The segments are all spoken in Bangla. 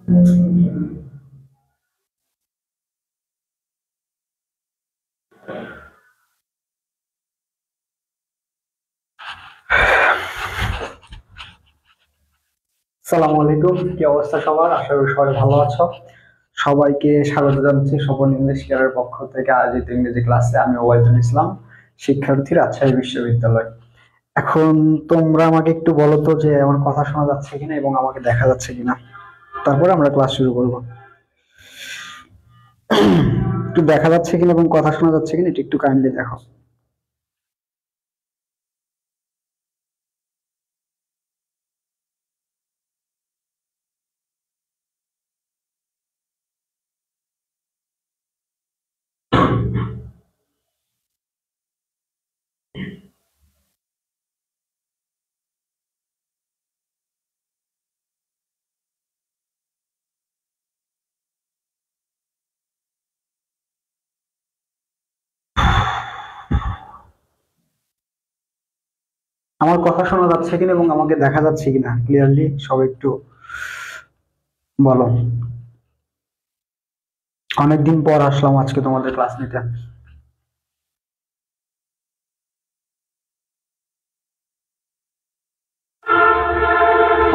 আসসালামু আলাইকুম, কি অবস্থা সবার? আশা করি সবাই ভালো আছো। সবাইকে স্বাগত জানাচ্ছি স্বপন ইংলিশ কেয়ারের পক্ষ থেকে আয়োজিত ইংরেজি ক্লাসে। আমি ওবায়দুল ইসলাম, শিক্ষার্থী, রাজশাহী বিশ্ববিদ্যালয়। এখন তোমরা আমাকে একটু বলো তো যে আমার কথা শোনা যাচ্ছে কিনা এবং আমাকে দেখা যাচ্ছে কিনা, তারপরে আমরা ক্লাস শুরু করব। একটু দেখা যাচ্ছে কিনা এবং কথা শোনা যাচ্ছে কিনা এটা একটু কাইন্ডলি দেখো। আমার কথা শোনা যাচ্ছে কিনা এবং আমাকে দেখা যাচ্ছে কিনা ক্লিয়ারলি সবাই একটু বলো। অনেকদিন পর আসলাম আজকে তোমাদের ক্লাস নিতে।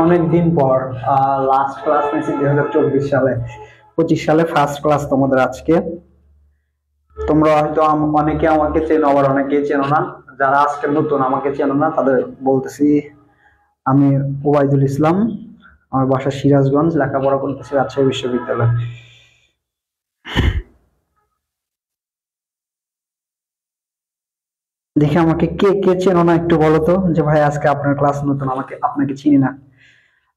অনেকদিন পর লাস্ট ক্লাস নিয়েছি 2024 সালে। 25 সালে ফার্স্ট ক্লাস তোমাদের আজকে। তোমরা হয়তো অনেকে আমাকে চেনো, আবার অনেকে চেনো না। যারা আজকে নতুন আমাকে চেনো না তাদের বলতেছি, আমি ওবায়দুল ইসলাম, আমার বাসা সিরাজগঞ্জ, লেখাপড়া করতেছি রাজশাহী বিশ্ববিদ্যালয়। দেখে আমাকে কে কে চেনো না একটু বলো তো, যে ভাই আজকে আপনার ক্লাস নতুন, আমাকে আপনাকে চিনি না।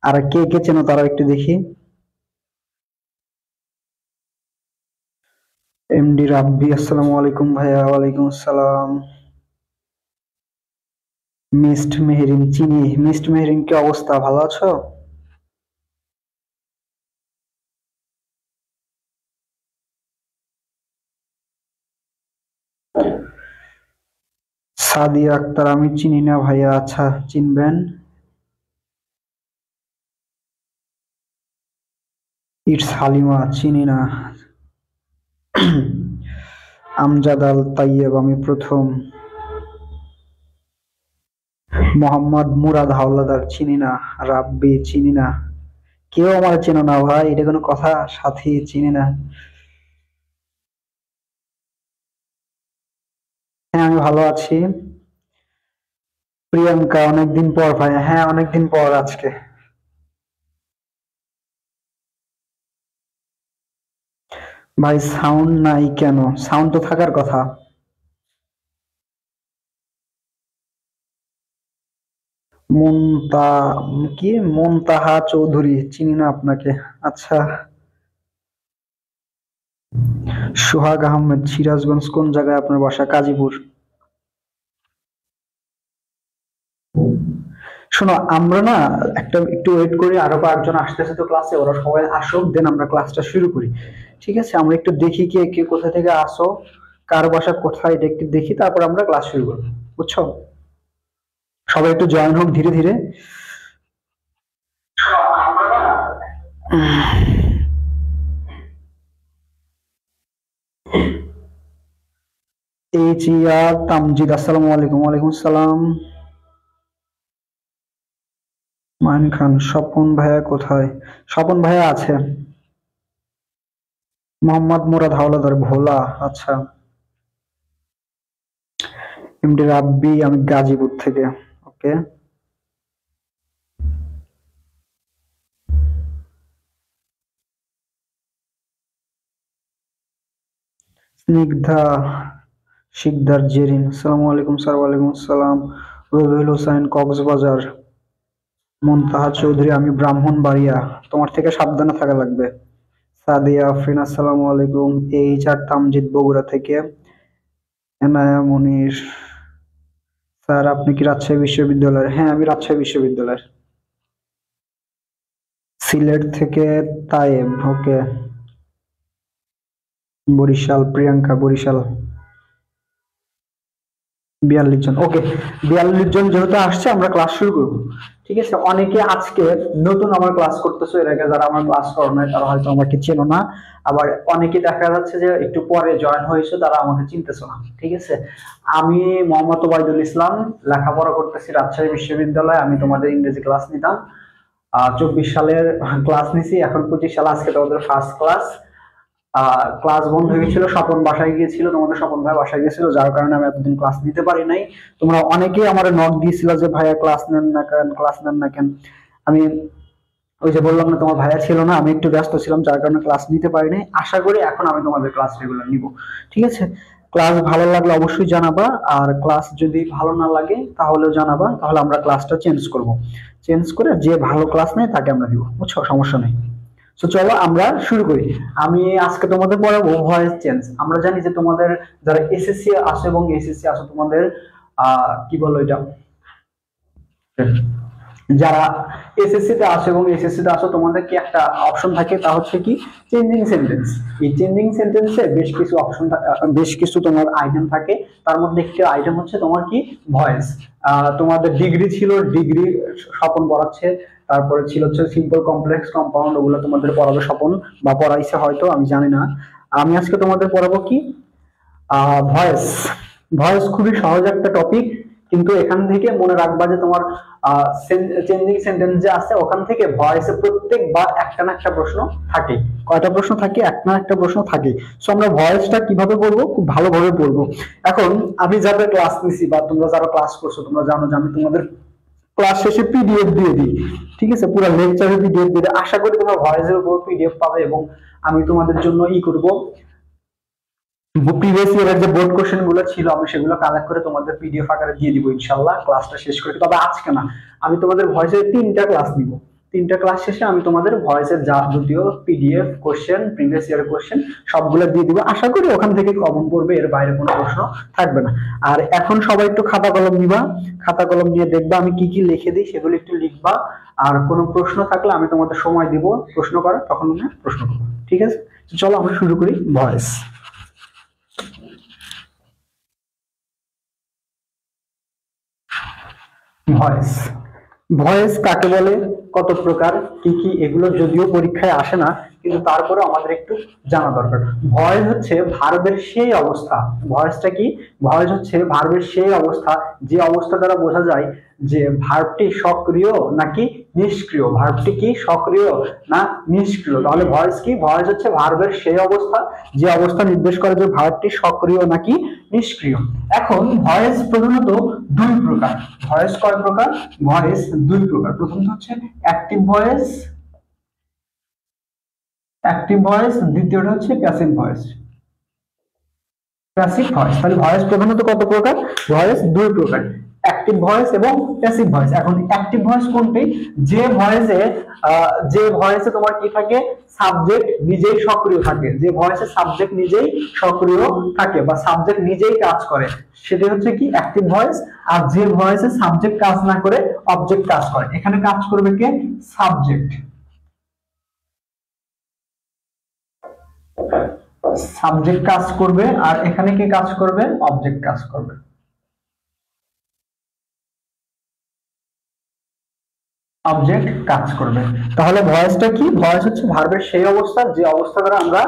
আর কে কে চেনো তারাও একটু দেখি। এমডি রাব্বি, আসসালামু আলাইকুম ভাইয়া। ওয়ালাইকুম আসসালাম। মিস্ট মেহেরিন চিনি। মিস্ট মেহেরিন, কি অবস্থা, ভালো আছো? সাদিয়া আক্তার, আমি চিনি না ভাইয়া। আচ্ছা, চিনবেন। ইটস হালিমা, চিনি না। আমজাদ আল তাইয়েব, আমি প্রথম। মোহাম্মদ মুরাদ হাওলাদার, চিনি না। রাব্বি, চিনি না। কেউ আমার চেনো না ভাই, এটা কোনো কথা? সাথী, চিনি না। হ্যাঁ, আমি ভালো আছি। প্রিয়াঙ্কা, অনেকদিন পর ভাই। হ্যাঁ, অনেকদিন পর আজকে। ভাই সাউন্ড নাই কেন? সাউন্ড তো থাকার কথা। মুনতা কি মুনতাহা চৌধুরী, চিনি না আপনাকে। আচ্ছা। সোহাগ আহমেদ, সিরাজগঞ্জ। কোন জায়গায় আপনার বাসা? গাজীপুর। শোনো, আমরা না একটা একটু ওয়েট করি, আরো কয়েকজন আসতেছে তো ক্লাসে, ওরা সবাই আসুক, দেন আমরা ক্লাসটা শুরু করি। ঠিক আছে, আমরা একটু দেখি কে কে কোথা থেকে আসো, কার বাসা কোথায়, এটা একটু দেখি, তারপর আমরা ক্লাস শুরু করবো। বুঝছো? সবাই একটু জয়েন হোক ধীরে ধীরে। এইচ ইয়ার তামজিদ, আসসালামু আলাইকুম। ওয়ালাইকুম আসসালাম। মাইন খান, স্বপন ভাইয়া কোথায়? স্বপন ভাইয়া আছে। মোহাম্মদ মুরাদ হাওলাদার, ভোলা। আচ্ছা। এমডি রাব্বি, আমি গাজীপুর থেকে। ওকে। স্নিগ্ধা শিকদার জেরিন, আসসালামু আলাইকুম স্যার। ওয়ালাইকুম আসসালাম। রবিউল হোসাইন, কক্সবাজার। মুনতাহা চৌধুরী, আমি ব্রাহ্মণবাড়িয়া। তোমার থেকে সাবধানে থাকা লাগবে। সাদিয়া আফরিন, আসসালামু আলাইকুম। এইচ আর তামজিদ, বগুড়া থেকে। এনায়া মুনির, স্যার আপনি কি রাজশাহী বিশ্ববিদ্যালয়ের? হ্যাঁ, আমি রাজশাহী বিশ্ববিদ্যালয়ের। সিলেট থেকে তায়েব, ওকে। বরিশাল, প্রিয়াঙ্কা, বরিশাল। 42 জন, ওকে। 42 জন যেহেতু আসছে, আমরা ক্লাস শুরু করবো। ঠিক আছে, অনেকে আজকে নতুন আমার ক্লাস করতেছো, এর আগে যারা আমার ক্লাস করো নাই তারা হয়তো আমাকে চেনো না। আবার অনেকে দেখা যাচ্ছে যে একটু পরে জয়েন হয়েছে, তারা আমাকে চিনতেছো না। ঠিক আছে, আমি মোহাম্মদ ওবায়দুল ইসলাম, লেখাপড়া করতেছি রাজশাহী বিশ্ববিদ্যালয়ে। আমি তোমাদের ইংরেজি ক্লাস নিতাম। 24 সালের ক্লাস নিছি, এখন 25 সাল, আজকে তোমাদের ফার্স্ট ক্লাস। ক্লাস বন্ধ হয়ে গেছিল, স্বপন বাসায় গিয়েছিল, তোমাদের স্বপন ভাই বাসায় গেছিল, যার কারণে আমি এতদিন ক্লাস নিতে পারি নাই। তোমরা অনেকেই আমার নক দিয়েছিল যে ভাইয়া ক্লাস নেন না কেন, ক্লাস নেন না কেন। আমি ওই যে বললাম না, তোমার ভাইয়া ছিল না, আমি একটু ব্যস্ত ছিলাম, যার কারণে ক্লাস নিতে পারি নাই। আশা করি এখন আমি তোমাদের ক্লাস রেগুলার নিব। ঠিক আছে, ক্লাস ভালো লাগলে অবশ্যই জানাবা, আর ক্লাস যদি ভালো না লাগে তাহলেও জানাবা, তাহলে আমরা ক্লাসটা চেঞ্জ করব। চেঞ্জ করে যে ভালো ক্লাস নেয় তাকে আমরা দিব, বুঝছো, সমস্যা নেই। তো চলো আমরা শুরু করি। আমি আজকে তোমাদের পড়াবো ভয়েস চেঞ্জ। আমরা জানি যে তোমাদের যারা এসএসসি আসো এবং এসএসসি আসো, তোমাদের কি বলো এটা, যারা এসএসসি তে আসো এবং এসএসসি তে আসো, তোমাদের কি একটা অপশন থাকে, তা হচ্ছে কি চেঞ্জিং সেন্টেন্স। এই চেঞ্জিং সেন্টেন্সে বেশ কিছু অপশন, বেশ কিছু তোমার আইটেম থাকে। তার মধ্যে একটি আইটেম হচ্ছে তোমার কি ভয়েস। তোমাদের ডিগ্রি ছিল, ডিগ্রি স্বপন পড়াচ্ছে। তারপরে ছিল হচ্ছে সিম্পল, কমপ্লেক্স, কম্পাউন্ড, ওগুলো তোমাদের পড়াবে স্বপন, বা পড়াইছে হয়তো, আমি জানি না। আমি আজকে তোমাদের পড়াবো কি ভয়েস। ভয়েস খুবই সহজ একটা টপিক, কিন্তু এখান থেকে মনে রাখবা যে তোমার চেঞ্জিং সেন্টেন্স যে আছে, ওখান থেকে ভয়েসে প্রত্যেকবার একটা না একটা প্রশ্ন থাকে। কয়টা প্রশ্ন থাকে? একটা না একটা প্রশ্ন থাকে। সো আমরা ভয়েসটা কিভাবে পড়বো, খুব ভালোভাবে পড়বো। এখন আমি যাদের ক্লাস নিছি বা তোমরা যারা ক্লাস করছো, তোমরা জানো যে আমি তোমাদের ক্লাস শেষে পিডিএফ দিয়ে দিই। ঠিক আছে, পুরো লেকচারের পিডিএফ দিয়ে দিই। আশা করি তোমরা ভয়েসের উপর পিডিএফ পাবে, এবং আমি তোমাদের জন্য করব, প্রিভিয়াস ইয়ারের যে বোর্ড কোশ্চেন গুলো ছিল আমি সেগুলো কালেক্ট করে তোমাদের পিডিএফ আকারে দিয়ে দিব ইনশাআল্লাহ, ক্লাসটা শেষ করে। তবে আজকে না, আমি তোমাদের ভয়েসের 3টা ক্লাস নিব। 3টা ক্লাস শেষে আমি তোমাদের ভয়েসের যাবতীয় পিডিএফ কোশ্চেন, প্রিভিয়াস ইয়ারের কোশ্চেন সবগুলো দিয়ে দিব। আশা করি ওখান থেকে কমন পড়বে, এর বাইরে কোনো প্রশ্ন থাকবে না। আর এখন সবাই একটু খাতা কলম নিবা, খাতা কলম নিয়ে দেখবা আমি কি কি লিখে দিই, সেগুলো একটু লিখবা। আর কোনো প্রশ্ন থাকলে আমি তোমাদের সময় দিব প্রশ্ন করার, তখন তোমরা প্রশ্ন করবো। ঠিক আছে, চলো আমরা শুরু করি। ভয়েস। ভয়েস, ভয়েস কাকে বলে, কত প্রকার, কি কি, এগুলো যদিও পরীক্ষায় আসে না, কিন্তু তারপরে আমাদের একটু জানা দরকার। ভয়েস হচ্ছে ভার্বের সেই অবস্থা। ভয়েসটা কি? ভয়েস হচ্ছে ভার্বের সেই অবস্থা, যে অবস্থা দ্বারা বোঝা যায় যে ভার্বটি সক্রিয় নাকি নিষ্ক্রিয়। ভার্বটি কি সক্রিয় না নিষ্ক্রিয়? তাহলে ভয়েস কি? ভয়েস হচ্ছে ভার্বের সেই অবস্থা, যে অবস্থা নির্দেশ করে যে ভার্বটি সক্রিয় নাকি নিষ্ক্রিয়। এখন ভয়েস প্রধানত দুই প্রকার। ভয়েস কয় প্রকার? ভয়েস দুই প্রকার। প্রথমত হচ্ছে অ্যাক্টিভ ভয়েস, অ্যাক্টিভ ভয়েস, দ্বিতীয়টা হচ্ছে প্যাসিভ ভয়েস। Passive voice. তাহলে ভয়েস প্রধানত কত প্রকার? ভয়েস দুই প্রকার, অ্যাক্টিভ ভয়েস এবং প্যাসিভ ভয়েস। এখন অ্যাক্টিভ ভয়েস কোনটি? যে ভয়েসে তোমার কি থাকে, সাবজেক্ট নিজেই সক্রিয় থাকে, যে ভয়েসে সাবজেক্ট নিজেই সক্রিয় থাকে বা সাবজেক্ট নিজেই কাজ করে, সেটা হচ্ছে কি অ্যাক্টিভ ভয়েস। আর যে ভয়েসে সাবজেক্ট কাজ না করে অবজেক্ট কাজ করে, এখানে কাজ করবে কে? সাবজেক্ট। সাবজেক্ট কাজ করবে, আর এখানে কে কাজ করবে? অবজেক্ট কাজ করবে। অবজেক্ট কাজ করবে। তাহলে ভয়েসটা কি? ভয়েস হচ্ছে ভার্বের সেই অবস্থা, যে অবস্থা দ্বারা আমরা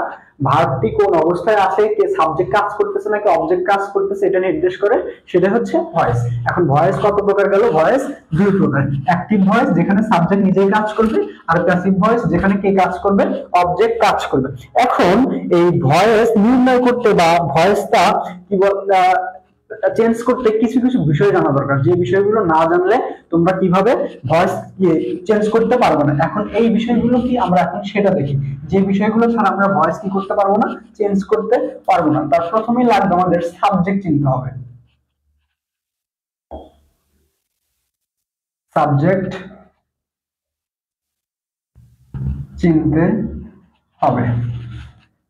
ভার্বটি কোন অবস্থায় আছে, কে সাবজেক্ট কাজ করতেছে নাকি অবজেক্ট কাজ করতেছে, এটা নির্দেশ করে, সেটা হচ্ছে ভয়েস। এখন ভয়েস কত প্রকার গেল? ভয়েস দুই প্রকার, অ্যাক্টিভ ভয়েস যেখানে সাবজেক্ট নিজেই কাজ করবে, আর প্যাসিভ ভয়েস যেখানে কে কাজ করবে? অবজেক্ট কাজ করবে। এখন এই ভয়েস নির্ণয় করতে বা ভয়েসটা কি চেঞ্জ করতে কিছু কিছু বিষয় জানা দরকার, যে বিষয়গুলো না জানলে তোমরা কিভাবে ভয়েস চেঞ্জ করতে পারবে না। এখন এই বিষয়গুলো কি আমরা এখন সেটা দেখি, যে বিষয়গুলো ছাড়া আমরা ভয়েস কি করতে পারবো না, চেঞ্জ করতে পারবো না। তার প্রথমেই লাগবে আমাদের সাবজেক্ট চিনতে হবে। সাবজেক্ট চিনতে হবে।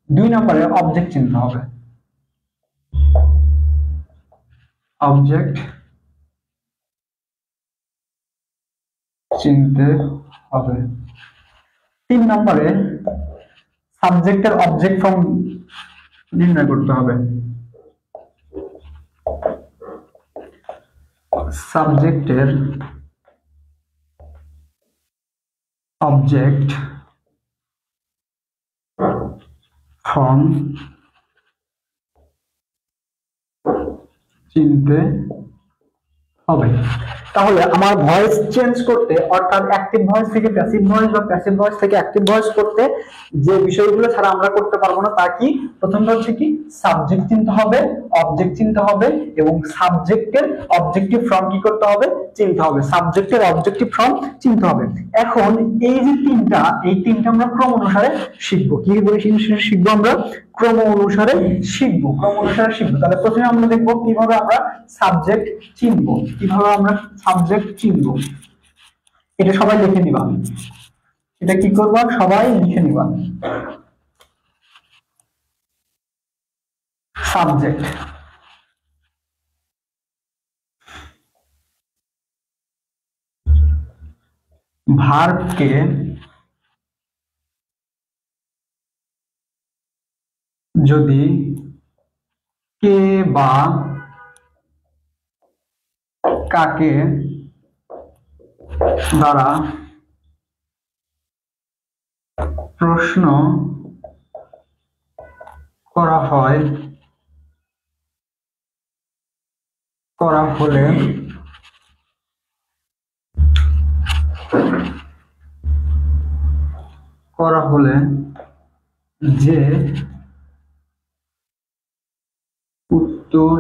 2 নম্বরে অবজেক্ট চিনতে হবে। অবজেক্ট চিনতে হবে। 3 নম্বরে সাবজেক্টের অবজেক্ট ফর্ম নির্ণয় করতে হবে। সাবজেক্টের অবজেক্ট ফর্ম চিনতে হবে। তাহলে আমার ভয়েস চেঞ্জ করতে, অর্থাৎ অ্যাক্টিভ ভয়েস থেকে প্যাসিভ ভয়েস বা প্যাসিভ ভয়েস থেকে অ্যাক্টিভ ভয়েস করতে যে বিষয়গুলো ছাড়া আমরা করতে পারবো না তা কি? প্রথমটা হচ্ছে কি, সাবজেক্ট চিনতে হবে, অবজেক্ট চিনতে হবে, এবং সাবজেক্টের অবজেক্টিভ ফর্ম কি করতে হবে? চিনতে হবে। সাবজেক্টের অবজেক্টিভ ফর্ম চিনতে হবে। এখন এই যে তিনটা, এই তিনটা আমরা ক্রম অনুসারে শিখবো। কি করে শিখবো আমরা? ক্রম অনুসারে শিখবো, ক্রম অনুসারে শিখবো। তাহলে প্রথমে আমরা দেখবো কিভাবে আমরা সাবজেক্ট চিনবো, কিভাবে আমরা সাবজেক্ট চিনবো। এটা সবাই লিখে নিবা, এটা কি করবা? সবাই লিখে নিবা। সাবজেক্ট, ভার্বকে যদি কে বা কাকে দ্বারা প্রশ্ন করা হয়, করা হলে যে উত্তর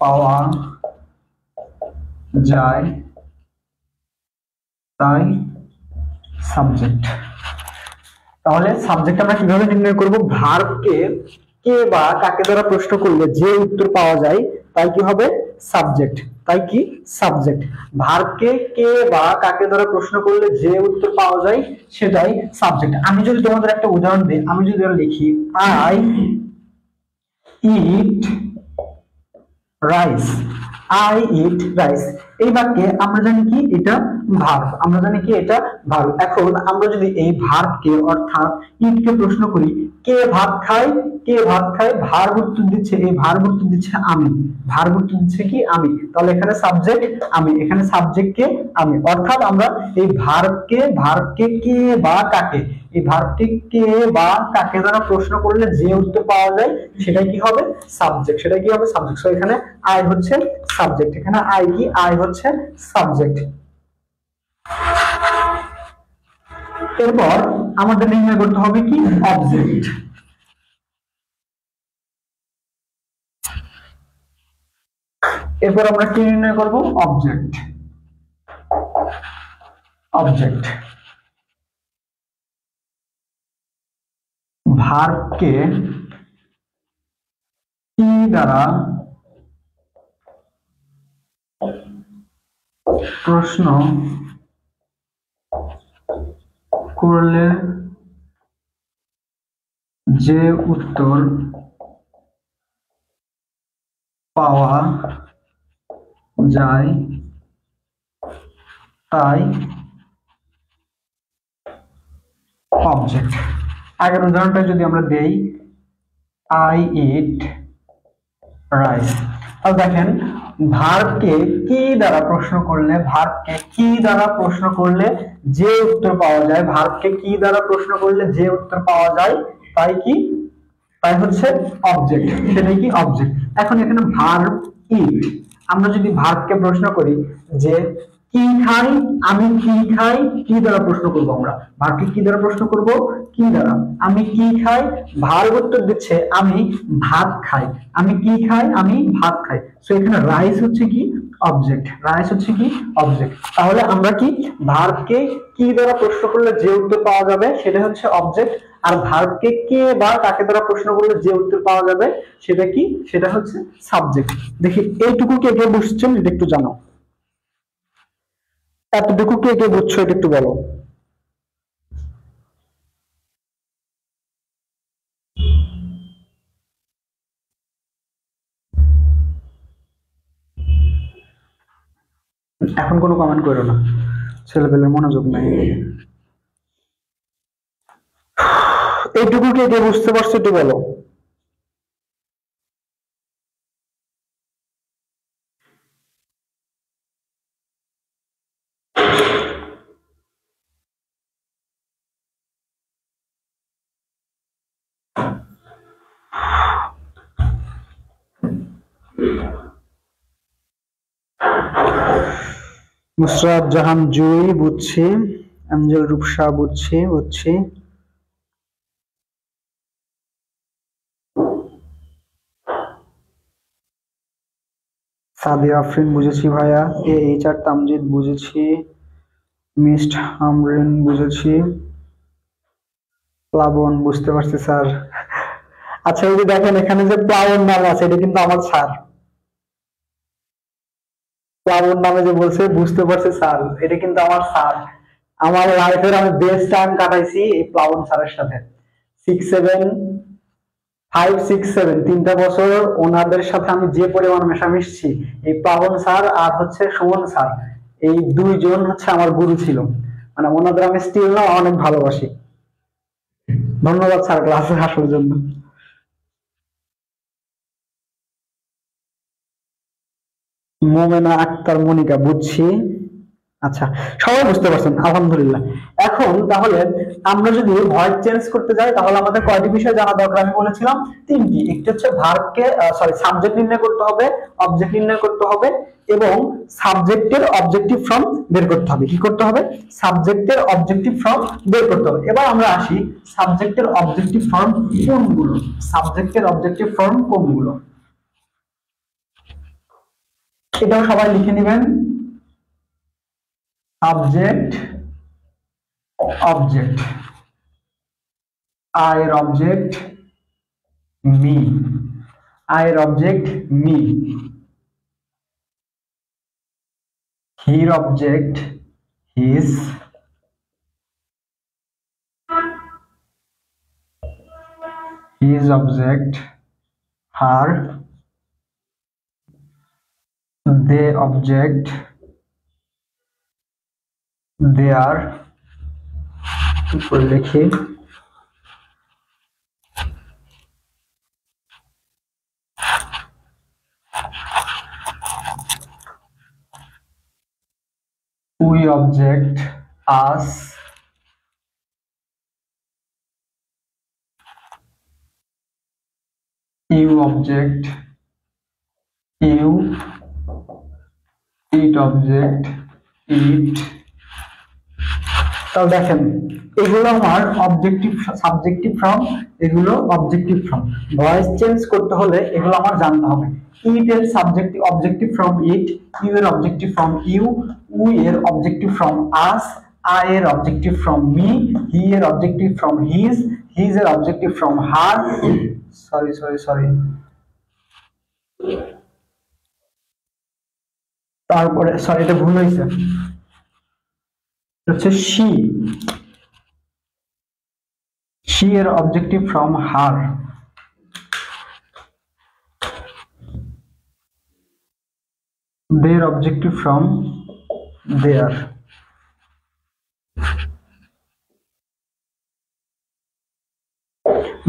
পাওয়া যায় তাই সাবজেক্ট। তাহলে সাবজেক্ট আমরা কিভাবে নির্ণয় করব? ভার্বকে কে বা কাকে দ্বারা প্রশ্ন করলে যে উত্তর পাওয়া যায় তাই কি হবে? সাবজেক্ট। তাই কি? সাবজেক্ট। ভার্বকে কে বা কাকে দ্বারা প্রশ্ন করলে যে উত্তর পাওয়া যায় সেটাই সাবজেক্ট। আমি যদি তোমাদের একটা উদাহরণ দিই, আমি যদি লিখি I eat rice, I eat rice, এই বাক্যে আমরা জানি কি এটা ভার্ব, আমরা জানি কি এটা ভার্ব। এখন আমরা যদি এই ভার্বকে অর্থাৎ ইট কে প্রশ্ন করি কে ভাত খায়, কে ভাত খায়, ভার্ব উত্তর দিচ্ছে, এই ভার্ব উত্তর দিচ্ছে আমি, ভার্ব উত্তর দিচ্ছে কি আমি। তাহলে এখানে সাবজেক্ট আমি, এখানে সাবজেক্ট কে আমি। অর্থাৎ আমরা এই ভার্বকে কে বা কাকে, এই ভার্বকে কে বা কাকে দ্বারা প্রশ্ন করলে যে উত্তর পাওয়া যায় সেটাই কি হবে? সাবজেক্ট। সেটাই কি হবে? সাবজেক্ট। সো এখানে আই হচ্ছে সাবজেক্ট, এখানে আই কি? আই হচ্ছে সাবজেক্ট। এরপর আমাদের নির্ণয় করতে হবে কি? অবজেক্ট। এরপর আমরা কি নির্ণয় করব? অবজেক্ট। অবজেক্ট ভার্বকে কি দ্বারা প্রশ্ন করলে যে উত্তর পাওয়া যায় তাই অবজেক্ট। আগের উদাহরণটা যদি আমরা দেই আই ইট রাইস, তাহলে দেখেন ভার্বকে কি দ্বারা প্রশ্ন করলে, ভার্বকে কি দ্বারা প্রশ্ন করলে যে উত্তর পাওয়া যায়, ভার্বকে কি দ্বারা প্রশ্ন করলে যে উত্তর পাওয়া যায় তাই কি? তাই হচ্ছে অবজেক্ট। সেটাই কি? অবজেক্ট। এখন এখানে ভার্ব ইট, আমরা যদি ভার্বকে প্রশ্ন করি যে কি খাই, আমি কি খাই, কি দ্বারা প্রশ্ন করব? আমরা ভার্বকে কি দ্বারা প্রশ্ন করব? কি দ্বারা। আমি কি খাই, ভার্ব উত্তর দিচ্ছে আমি ভাত খাই, আমি কি খাই? আমি ভাত খাই। সো এখানে রাইস হচ্ছে কি? অবজেক্ট। রাইস হচ্ছে কি? অবজেক্ট। তাহলে আমরা কি ভার্বকে কি দ্বারা প্রশ্ন করলে যে উত্তর পাওয়া যাবে সেটা হচ্ছে অবজেক্ট, আর ভার্বকে কে বা কাকে দ্বারা প্রশ্ন করলে যে উত্তর পাওয়া যাবে সেটা কি? সেটা হচ্ছে সাবজেক্ট। দেখি এইটুকু কে কে বুঝছেন এটা একটু জানো, এতটুকু কে কে বুঝছো এটা একটু বলো। এখন কোনো কমেন্ট করো না, ছেলেপেলের মনোযোগ নাই। এইটুকু কে কে বুঝতে পারছো একটু বলো। নুসরাত জাহান জুই, বুঝছি। এঞ্জেল রূপসা, বুঝছি বুঝছি। সাদিয়া আফরিন, বুঝেছি ভাইয়া। এইচ আর তামজিদ, বুঝেছি। মিস্ট আমরিন, বুঝেছি। প্লাবন, বুঝতে পারছি স্যার। আচ্ছা, এই যে দেখেন এখানে যে প্লাবন নাম আছে, এটা কিন্তু আমার স্যার। প্লাবন নামে যে বলছে, বুঝতে পারছি স্যার, এটা কিন্তু আমার স্যার। আমার লাইফের আমি বেস্ট টাইম কাটাইছি এই প্লাবন স্যারের সাথে। 6 7, 5 6 7 তিনটা বছর ওনাদের সাথে আমি যে পরিমাণ মেশামিশছি, এই প্লাবন স্যার আর হচ্ছে সুমন স্যার, এই দুইজন হচ্ছে আমার গুরু ছিল। মানে ওনাদের আমি স্টিল না অনেক ভালোবাসি। ধন্যবাদ স্যার ক্লাসে আসার জন্য। মোমেনা আক্তার মনিকা, বুঝছি। আচ্ছা, সবাই বুঝতে পারছেন, আলহামদুলিল্লাহ। এখন তাহলে আমরা যদি ভয়েস চেঞ্জ করতে যাই, তাহলে আমাদের কয়টি বিষয় জানা দরকার? আমি বলেছিলাম তিনটি। একটি হচ্ছে ভার্বকে, সরি, সাবজেক্ট নির্ণয় করতে হবে, অবজেক্ট নির্ণয় করতে হবে, এবং সাবজেক্টের অবজেক্টিভ ফর্ম বের করতে হবে। কি করতে হবে? সাবজেক্টের অবজেক্টিভ ফর্ম বের করতে হবে। এবার আমরা আসি, সাবজেক্টের অবজেক্টিভ ফর্ম কোনগুলো? সাবজেক্টের অবজেক্টিভ ফর্ম কোনগুলো, এটাও সবাই লিখে নেবেন। সাবজেক্ট, অবজেক্ট, I এর অবজেক্ট মি, I এর অবজেক্ট মি, হি এর object his, his object her, they object their, উপরে লিখি, we object us, you object you, it object it। তাহলে দেখেন, এগুলো আমার অবজেক্টিভ, সাবজেক্টিভ ফর্ম, এগুলো অবজেক্টিভ ফর্ম। ভয়েস চেঞ্জ করতে হলে এগুলো আমার জানতে হবে। ইট এর subjective objective form it, you এর অবজেক্টিভ ফর্ম ইউ, উই এর অবজেক্টিভ ফর্ম আস, আই এর অবজেক্টিভ ফর্ম মি, হি এর অবজেক্টিভ ফর্ম হিজ, হিজ এর objective form her, sorry sorry sorry, তারপরে সরি, এটা ভুল হয়েছে, হচ্ছে শি, শি এর objective form her, their objective from their,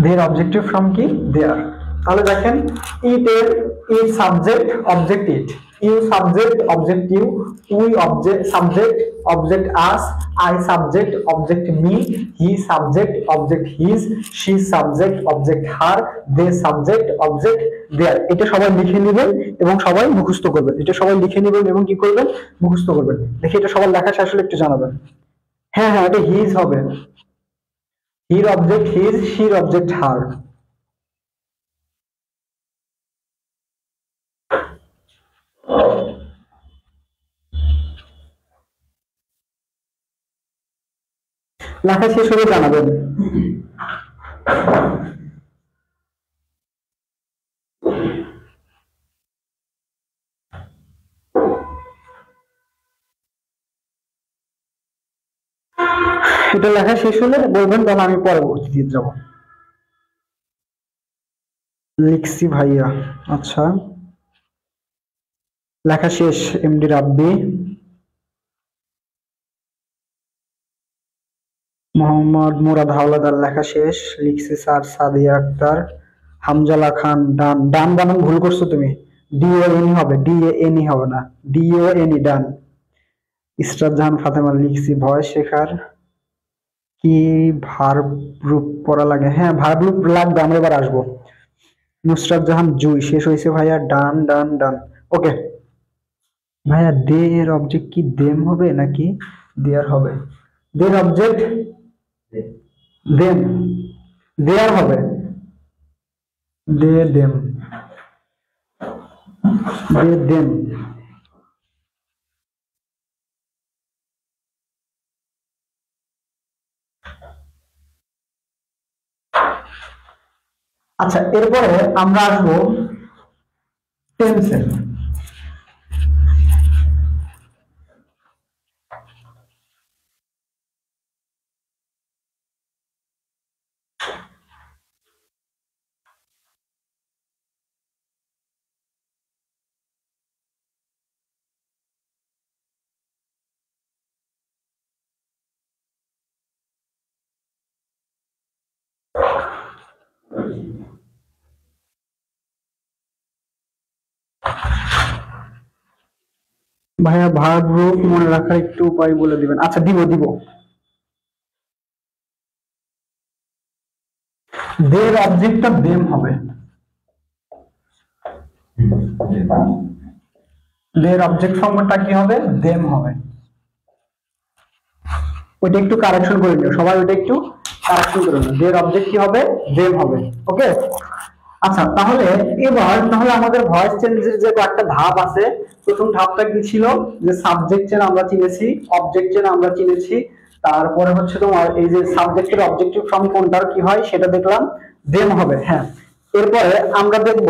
their objective from কি their। তাহলে দেখেন, it এর it subject object it, you subject object you, we object subject object us, I subject object me, he subject object his, she subject object her, they subject object their. এটা সবাই লিখে নেবেন এবং সবাই মুখস্থ করবেন। এটা সবাই লিখে নেবেন এবং কি করবেন? মুখস্থ করবেন। দেখি এটা সবার লেখা শেষ হলে একটু জানাবেন। হ্যাঁ হ্যাঁ, এটা হিজ হবে। হির অবজেক্ট হিজ, শির অবজেক্ট হার। লেখা শেষ হলে জানাবেন। এটা লেখা শেষ হলে বলবেন, তাহলে আমি পরবর্তী দিয়ে যাব। লিখছি ভাইয়া। আচ্ছা, লেখা শেষ। এমডি রাব্বি, মোহাম্মদ মুরাদ হাওলাদার, লেখা শেষ। লিখছি স্যার সাদিয়া আক্তার। হামজালা খান, ডান। ডান বানান ভুল করছো তুমি, ডিও এনি হবে, ডিএ এনি হবে না, ডিও এনি, ডান। ইসরাত জাহান ফাতেমা, লিখছি ভয় শেখার কি ভার্ব রূপ পড়া লাগে? হ্যাঁ, ভার্ব রূপ লাগবে, আমরা এবার আসবো। নুসরাত জাহান জুই, শেষ হয়েছে ভাইয়া, ডান ডান ডান। ওকে, ভাইয়া দে এর অবজেক্ট কি দেম হবে নাকি দেয়ার হবে? দের অবজেক্ট দেম, দেয়ার হবে, দে দেম, দে দেম। আচ্ছা, এরপরে আমরা আসবো টেন্সে। ভাইয়া ভার্ব রূপ মনে রাখার একটু উপায় বলে দিবেন? আচ্ছা, দিব দিব। দের অবজেক্টটা দেম হবে, দের অবজেক্ট ফর্মটা কি হবে? দেম হবে। ওইটা একটু কারেকশন করে নিও সবাই, ওইটা একটু কারেকশন করে নিও। দের অবজেক্ট কি হবে? দেম হবে। ওকে। আচ্ছা, তাহলে এবার তাহলে আমাদের ভয়েস চেঞ্জের যে কয়েকটা ধাপ আছে, প্রথম ধাপটা কি ছিল? যে সাবজেক্ট চেন আমরা চিনেছি, অবজেক্ট চেন আমরা চিনেছি, তারপরে হচ্ছে তোমার এই যে সাবজেক্টের অবজেক্টিভ ফর্ম কোনটার কি হয় সেটা দেখলাম, দেম হবে। হ্যাঁ, এরপরে আমরা দেখব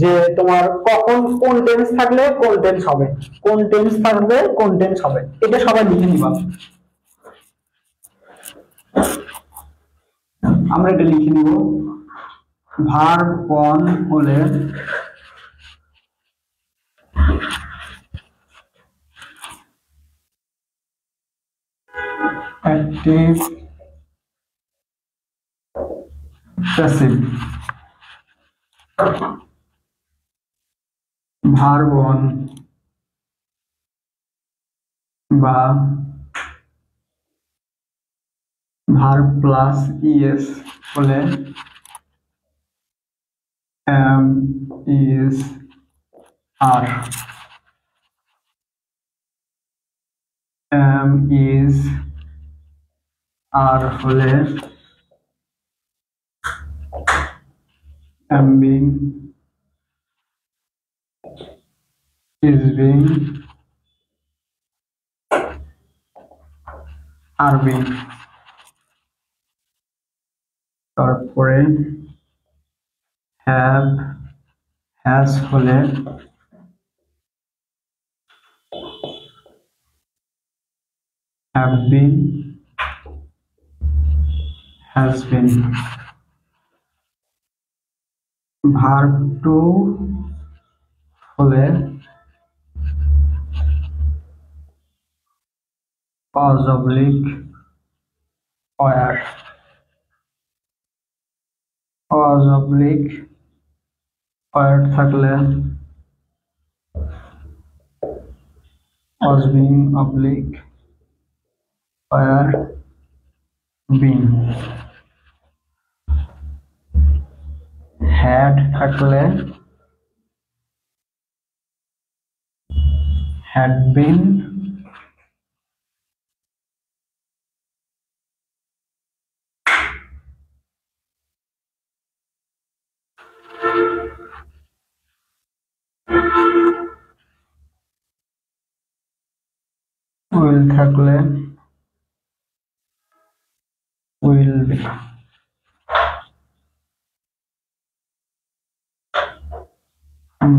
যে তোমার কখন কোন টেন্স থাকলে কোন টেন্স হবে, কোন টেন্স থাকলে কোন টেন্স হবে, এটা সবাই লিখে নিবা। আমরা এটা লিখে নিব। ভার্ব ওয়ান হলে অ্যাক্টিভ প্যাসিভ, ভার্ব ওয়ান বা ভার্ব প্লাস ইএস হলে am is are, am is are হলে am being, is being, are being. তারপরে হ্যাভ হ্যাজ হলে have been, has been. Verb two হলে was oblique were, was oblique were থাকলে was being oblique were being, had থাকলে had been, will থাকলে will be,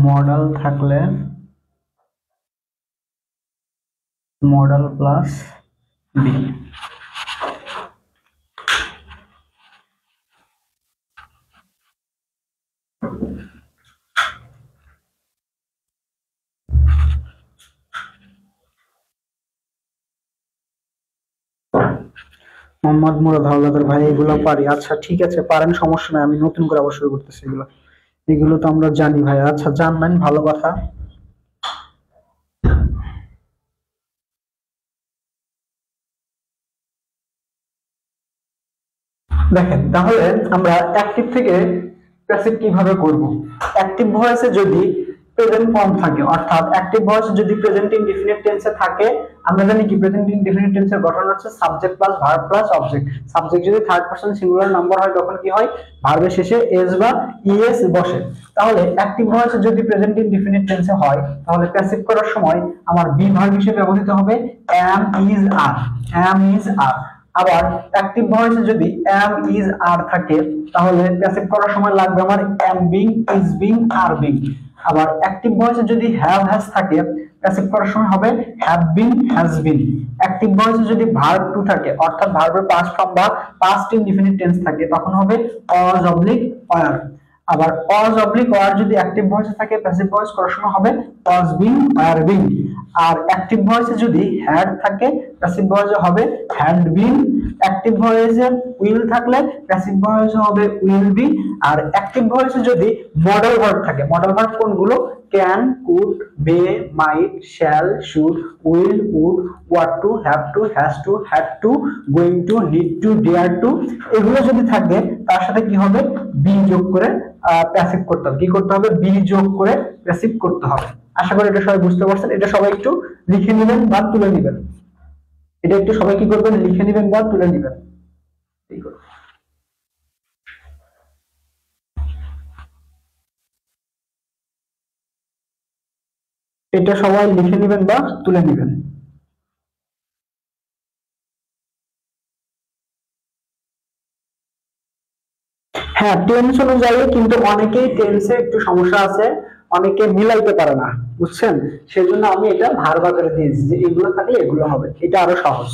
মডেল থাকলে modal plus be. Mohammad Murad Howlader ভাই, এগুলো পারি। আচ্ছা ঠিক আছে, পারেন, সমস্যা নাই, আমি নতুন করে আবার শুরু করতেছি। এগুলো এগুলো তো আমরা জানি ভাই। আচ্ছা, জানলেন, ভালো কথা। দেখেন, তাহলে আমরা অ্যাক্টিভ থেকে প্যাসিভ কিভাবে করব। অ্যাক্টিভ ভয়েসে যদি প্রেজেন্ট ফর্ম থাকে, অর্থাৎ অ্যাক্টিভ ভয়েস যদি প্রেজেন্ট ইনডিফিনিট টেন্সে থাকে, আমরা জানি কি প্রেজেন্ট ইনডিফিনিট টেন্সের গঠন হচ্ছে subject plus verb plus object. Subject যদি থার্ড পারসন সিঙ্গুলার নাম্বার হয় তখন কি হয়, ভার্বের শেষে এস বা ইএস বসে। তাহলে অ্যাক্টিভ ভয়েস যদি প্রেজেন্ট ইনডিফিনিট টেন্সে হয় তাহলে প্যাসিভ করার সময় আমার বি ভার্ব হিসেবে ব্যবহৃত হবে am is are, am is are। আবার অ্যাক্টিভ ভয়েসে যদি am is are থাকে তাহলে প্যাসিভ করার সময় লাগবে আমার am being, is being, are being। আবার অ্যাক্টিভ ভয়েসে যদি have has থাকে প্যাসিভ করার সময় হবে have been, has been। Active ভয়েসে যদি ভার্ব টু থাকে অর্থাৎ ভার্বের পাস্ট ফর্ম বা পাস্ট ইনডিফিনিট টেন্স থাকে তখন হবে was oblique were। আবার was oblique were যদি অ্যাক্টিভ ভয়েসে থাকে প্যাসিভ ভয়েস করার সময় হবে was being, were being। আর অ্যাক্টিভ ভয়েসে যদি had থাকে প্যাসিভ ভয়েসে হবে had been। অ্যাক্টিভ ভয়েসে will থাকলে প্যাসিভ ভয়েসে হবে will be। আর অ্যাক্টিভ ভয়েসে যদি মডেল ভার্ব থাকে, মডেল ভার্ব কোনগুলো, can, could, may, might, shall, should, will, would, ought to, have to, has to, had to, going to, need to, dare to, এগুলো যদি থাকে তার সাথে কি হবে বি যোগ করে প্যাসিভ করতে হবে। কি করতে হবে, বি যোগ করে প্যাসিভ করতে হবে। আশা করি এটা সবাই বুঝতে পারছেন। এটা সবাই একটু লিখে নেবেন বা তুলে নেবেন। এটা একটু সবাই কি করবেন, লিখে নেবেন বা তুলে নেবেন। এটা সবাই লিখে নেবেন বা তুলে নেবেন। হ্যাঁ, টেন্স অনুযায়ী কিন্তু অনেকেই টেন্সে একটু সমস্যা আছে, অনেকে মিলাইতে পারে না, বুঝছেন? সেজন্য আমি এটা ভার আকারে দিয়েছি যে এগুলো থাকলে এগুলো হবে, এটা আরো সহজ।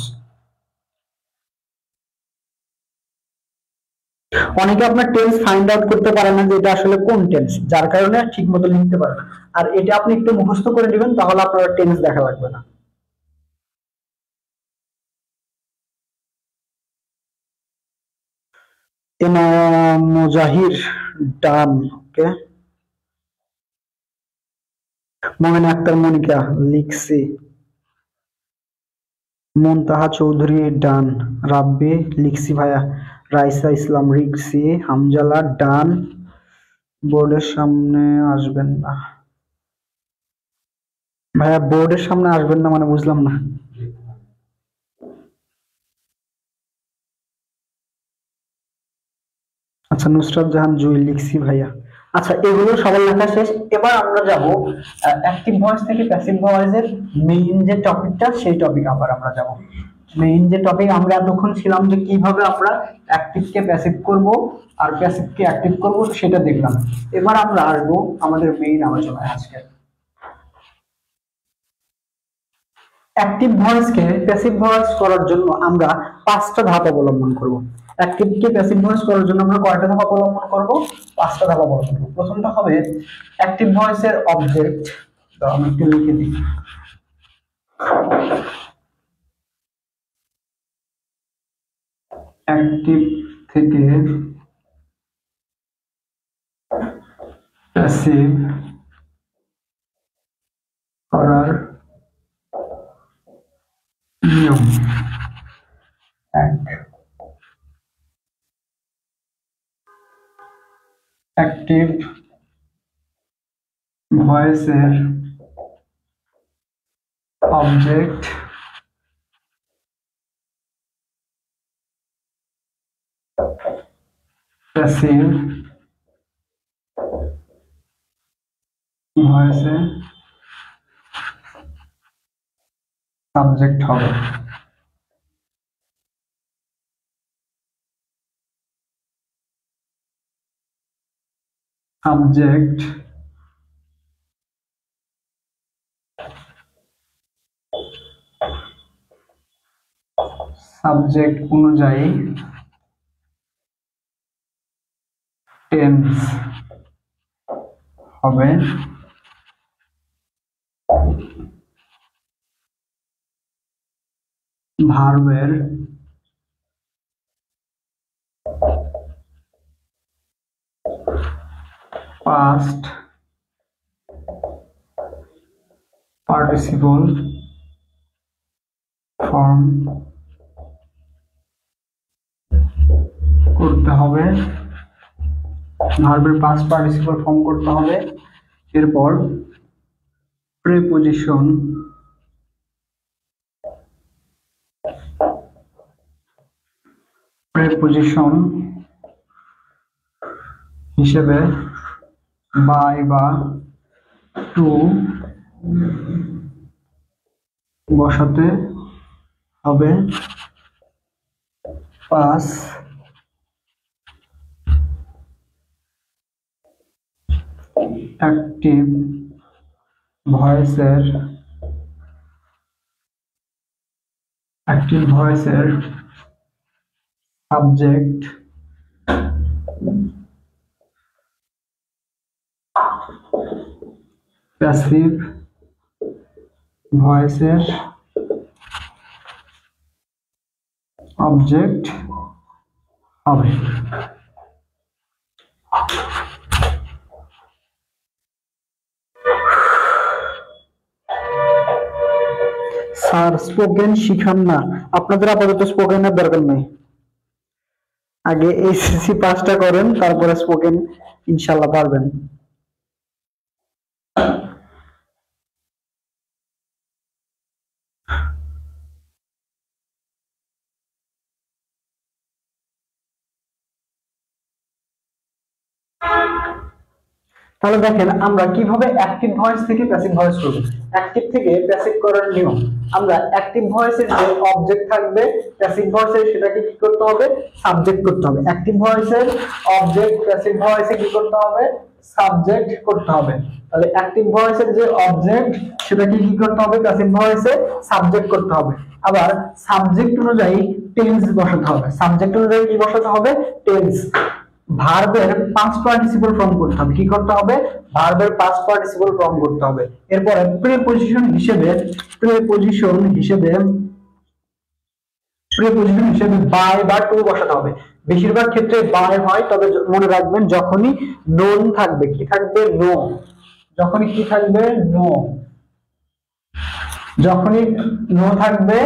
অনেকে আপনার টেন্স ফাইন্ড আউট করতে পারে না যে এটা আসলে কোন টেন্স, যার কারণে ঠিক মতো লিখতে পারে না। আর এটা আপনি একটু মুখস্থ করে নেবেন, তাহলে আপনার টেন্স দেখা লাগবে না। মুজাহির ডান, ওকে। মোমেন আক্তার মনিকা লিখছি। মুনতাহা চৌধুরী ডান। রাব্বি লিখছি ভাইয়া। রাইসা ইসলাম লিখছি। হামজালা ডান। বোর্ডের সামনে আসবেন না ভাইয়া, বোর্ডের সামনে আসবেন না মানে বুঝলাম না। আচ্ছা, নুসরাত জাহান জুই লিখছি ভাইয়া। আচ্ছা, এগুলো সবার লেখা শেষ। এবার আমরা যাব অ্যাক্টিভ ভয়েস থেকে প্যাসিভ ভয়েসের মেইন যে টপিকটা, সেই টপিক আবার আমরা যাব। মেইন যে টপিক আমরা এতক্ষণ ছিলাম যে কিভাবে আমরা অ্যাক্টিভকে প্যাসিভ করব আর প্যাসিভকে অ্যাক্টিভ করব সেটা দেখলাম। এবার আমরা আসবো আমাদের মেইন আলোচনায় আজকে। অ্যাক্টিভ ভয়েসকে প্যাসিভ ভয়েস করার জন্য আমরা 5টা ধাপ অবলম্বন করব। অ্যাক্টিভকে প্যাসিভ ভয়েস করার জন্য আমরা কয়টা ধাপ অবলম্বন করব? 5টা ধাপ অবলম্বন করব। প্রথমটা হবে অ্যাক্টিভ ভয়েসের অবজেক্ট। তো আমি একটু লিখে দিই। অ্যাক্টিভ থেকে প্যাসিভ করার নিয়ম। অ্যাক্টিভ ভয়েসের অবজেক্ট প্যাসিভ ভয়েসে সাবজেক্ট হবে। সাবজেক্ট সাবজেক্ট অনুযায়ী টেন্স হবে। ভার্বের পাস্ট পার্টিসিপল ফর্ম করতে হবে। ভার্বের পাস্ট পার্টিসিপল ফর্ম করতে হবে। এরপর প্রিপজিশন প্রিপজিশন হিসেবে বাই বা টু বসাতে হবে পাস অ্যাক্টিভ ভয়েসের সাবজেক্ট প্যাসিভ ভয়েসের অবজেক্ট হবে। স্যার স্পোকেন শিখান না? আপনাদের আপাতত স্পোকেনের দরকার নেই, আগে এইচএসসি পাসটা করেন, তারপরে স্পোকেন ইনশাল্লাহ পারবেন। তাহলে দেখেন আমরা কিভাবে অ্যাক্টিভ ভয়েস থেকে প্যাসিভ ভয়েস করব। অ্যাক্টিভ থেকে প্যাসিভ করার নিয়ম, আমরা অ্যাক্টিভ ভয়েসের যে অবজেক্ট থাকবে প্যাসিভ ভয়েসের সেটাকে কি করতে হবে, সাবজেক্ট করতে হবে। অ্যাক্টিভ ভয়েসের অবজেক্ট প্যাসিভ ভয়েসে কি করতে হবে, সাবজেক্ট করতে হবে। তাহলে অ্যাক্টিভ ভয়েসের যে অবজেক্ট সেটাকে কি করতে হবে, প্যাসিভ ভয়েসে সাবজেক্ট করতে হবে। আবার সাবজেক্ট অনুযায়ী টেন্স বসাতে হবে। সাবজেক্ট অনুযায়ী কি বসাতে হবে, টেন্স। ভার্বের পাস্ট পার্টিসিপল ফর্ম করতে হবে। কি করতে হবে, ভার্বের পাস্ট পার্টিসিপল ফর্ম করতে হবে। এরপরে প্রিপজিশন হিসেবে বাই বা টু বসাতে হবে। বেশিরভাগ ক্ষেত্রে বাই হয়, তবে মনে রাখবেন যখনই নোন থাকবে, কি থাকবে, নো, যখনই কি থাকবে, নো, যখনই নো থাকবে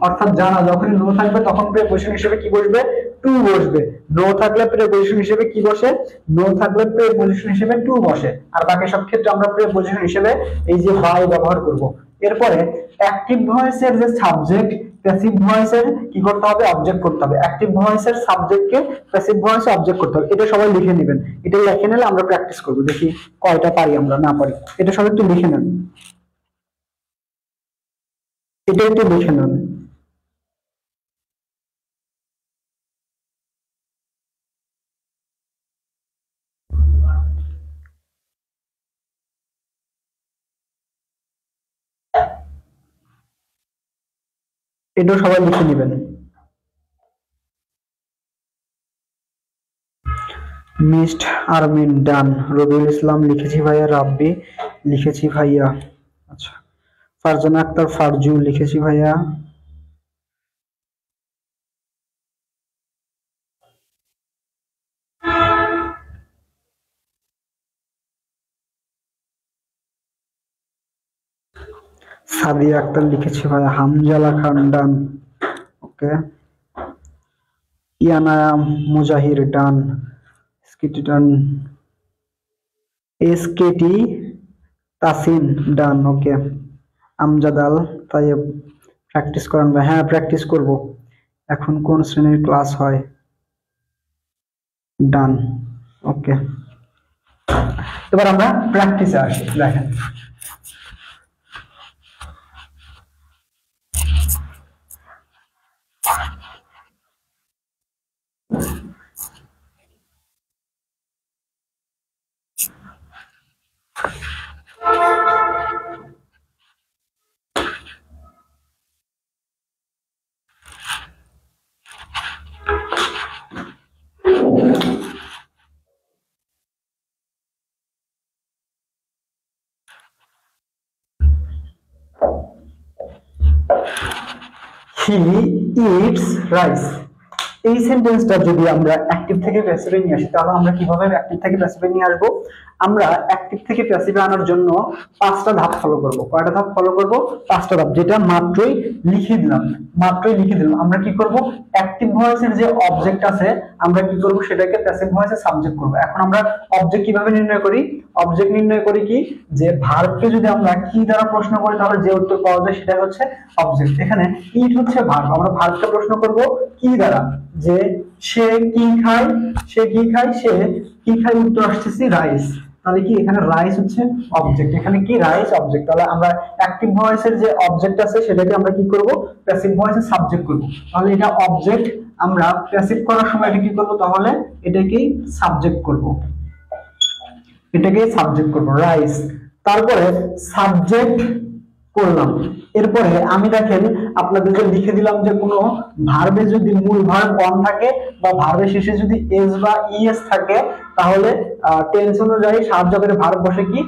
অর্থাৎ জানা, যখনই নো থাকবে তখন প্রিপজিশন হিসেবে কি বসবে, টু বসবে। নো থাকলে প্রিপজিশন হিসেবে কি বসে, নো থাকলে প্রিপজিশন হিসেবে টু বসে। আর বাকি সব ক্ষেত্রে আমরা প্রিপজিশন হিসেবে এই যে বাই ব্যবহার করব। এরপরে অ্যাক্টিভ ভয়েসের যে সাবজেক্ট প্যাসিভ ভয়েসের কি করতে হবে, অবজেক্ট করতে হবে। অ্যাক্টিভ ভয়েসের সাবজেক্টকে প্যাসিভ ভয়েসে অবজেক্ট করতে হবে। এটা সবাই লিখে নেবেন, এটা লিখে নিলে আমরা প্র্যাকটিস করব, দেখি কয়টা পারি আমরা না পারি। এটা সবাই একটু লিখে নেন, এটা একটু লিখে নেন। এটাও সবাই লিখে নেবেন। মিস্ট আরমিন ডান। রবিউল ইসলাম লিখেছি ভাইয়া। রাব্বি লিখেছি ভাইয়া। আচ্ছা, ফারজানা আক্তার ফারজু লিখেছি ভাইয়া। সাদিয়া আক্তার লিখেছি ভাইয়া। হামজালা খান ডান। ওকে, ইয়ানা মুজাহির ডান। স্কিটি ডান। এসকেটি তাসিন ডান। ওকে, আমজাদ আল তাইব প্র্যাকটিস করেন ভাই। হ্যাঁ প্র্যাকটিস করব। এখন কোন শ্রেণীর ক্লাস হয়, ডান। ওকে, এবার আমরা প্র্যাকটিসে আসি। দেখেন he eats rice, এই সেন্টেন্সটা যদি আমরা অ্যাক্টিভ থেকে প্যাসিভে নিয়ে আসি তাহলে আমরা কিভাবে অ্যাক্টিভ থেকে প্যাসিভে নিয়ে আসবো? আমরা অ্যাক্টিভ থেকে প্যাসিভে আনার জন্য 5টা ধাপ ফলো করব। কয়টা ধাপ ফলো করব? 5টা ধাপ, যেটা মাত্রই লিখে দিলাম। আমরা কি করব? অ্যাক্টিভ ভয়েসের যে অবজেক্ট আছে আমরা কি করব? সেটাকে প্যাসিভ ভয়েসে সাবজেক্ট করব। এখন আমরা অবজেক্ট কিভাবে নির্ণয় করি? অবজেক্ট নির্ণয় করি কি, যে ভার্বকে যদি আমরা কি দ্বারা প্রশ্ন করি তাহলে যে উত্তর পাওয়া যায় সেটা হচ্ছে অবজেক্ট। এখানে ইট হচ্ছে ভার্ব, আমরা ভার্বকে প্রশ্ন করব কি দ্বারা, যে সে কি খায়, সে কি খায়, সে কি খায়, উত্তর আসছে রাইস। তাহলে কি এখানে রাইস হচ্ছে অবজেক্ট, এখানে কি রাইস অবজেক্ট। তাহলে আমরা অ্যাক্টিভ ভয়েসের যে অবজেক্ট আছে সেটাকে আমরা কি করব? প্যাসিভ ভয়েসে সাবজেক্ট করব। তাহলে এটা অবজেক্ট, আমরা প্যাসিভ করার সময় এটা কি করব? তাহলে এটাকেই সাবজেক্ট করব, রাইস। তারপরে সাবজেক্ট করলাম। এরপরে আমি দেখেন আপনাদেরকে লিখে দিলাম যে কোনো ভার্বে যদি মূল ভার্ব অন থাকে বা ভার্বের শেষে যদি এস বা ইএস থাকে তাহলে টেন্স অনুযায়ী সাহায্যকারী ভার্ব বসে কি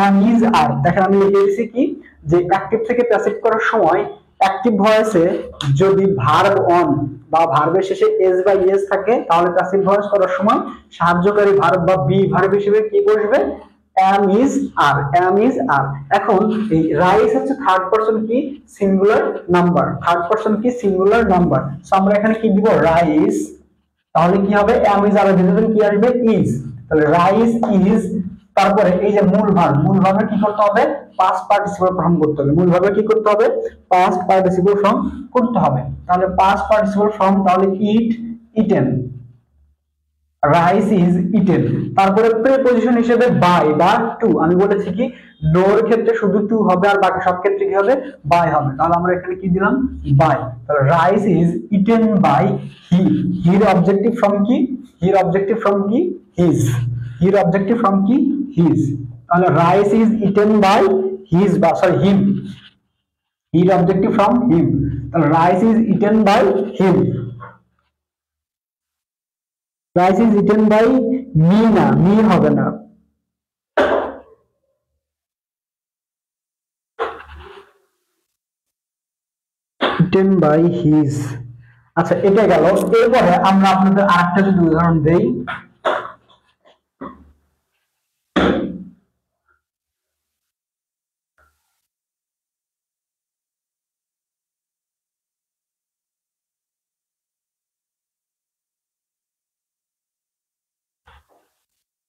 am is are। দেখেন আমি লিখে দিয়েছি কি, যে অ্যাক্টিভ থেকে প্যাসিভ করার সময় অ্যাক্টিভ ভয়েসে যদি ভার্ব অন বা ভার্বের শেষে এস বা ইএস থাকে তাহলে প্যাসিভ ভয়েস করার সময় সাহায্যকারী ভার্ব বা বি ভার্ব হিসেবে কি বসবে? am is are, am is are। এখন এই রাইস হচ্ছে থার্ড পারসন কি সিঙ্গুলার নাম্বার, সো আমরা এখানে কি দিব? রাইস। তাহলে কি হবে? am is are এর ভিতরে কি আসবে? is। তাহলে রাইস is। তারপরে এই যে মূল ভার্বের কি করতে হবে? পাস্ট পার্টিসিপল ফর্ম করতে হবে। মূল ভার্বের কি করতে হবে? পাস্ট পার্টিসিপল ফর্ম করতে হবে। তাহলে পাস্ট পার্টিসিপল ফর্ম, তাহলে ইট, ইটেন, রাইস ইজ ইটেন। তারপরে প্রিপজিশন হিসেবে বাই বা টু। আমি বলেছি কি নোর ক্ষেত্রে শুধু টু হবে আর বাকি সব ক্ষেত্রে কি হবে? বাই হবে। তাহলে আমরা এখানে কি দিলাম? বাই। তাহলে rice is eaten by he. হির অবজেক্টিভ ফ্রম কি? হির অবজেক্টিভ ফ্রম কি? হিজ। হির অবজেক্টিভ ফ্রম কি? হিজ। তাহলে rice is eaten by his বা সরি হিম। হির অবজেক্টিভ ফ্রম হিম। তাহলে rice is eaten by him. Rice is eaten by me, না মি হবে না, ইটেন বাই হিজ। আচ্ছা এটা গেল। এরপরে আমরা আপনাদের আরেকটা যদি উদাহরণ দেই,